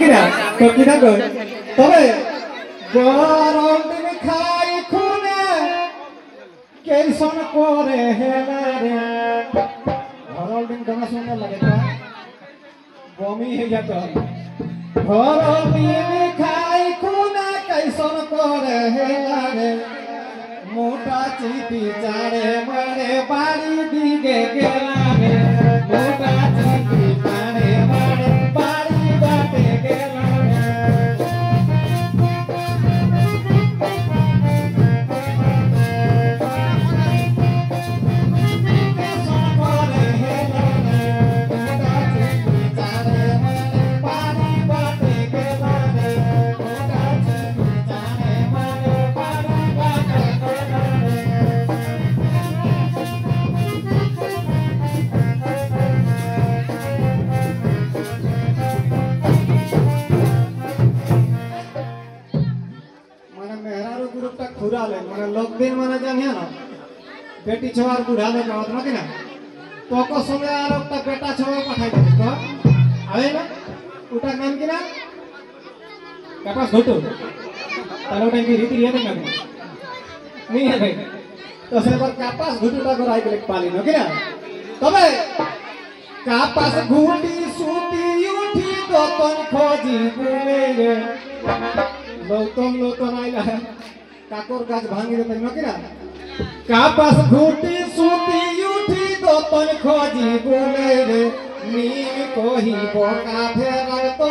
কিনা তো কিনা কই তবে গরম দিন খাই খুনে কেলসন করে হেলা রে গরম দিন গানা শুনতে লাগে তো বমি হয়ে যেত গরম দিন খাই খুনে কেলসন করে হেলা রে মোটা চিপি চারে মারে বাড়ি দিকে গেলা রে মোটা চিপি চারে মারে বাড়ি বাটে গেলা खुराले माने लोग दिन माने जानिया ना बेटी छवार बुढ़ा ले कहत ना कि ना तो को समय आर একটা बेटा छवा পাঠাই দে তো আরে না ওটা নাম কি না কাপাস ঘটু তাহলে ওটা কি রীতি রিয়া না नहीं है भाई तो से पर कापास घुटुटा कराई के पाली न कि ना तबे कापास घुटी सूती उठी दतन खोजी बुले रे लोतन आइला काकोर गाछ भांगी देते न कि ना कापास घुटी सूती उठी दतन खोजी बुले रे नी कोही बोका फेरल तो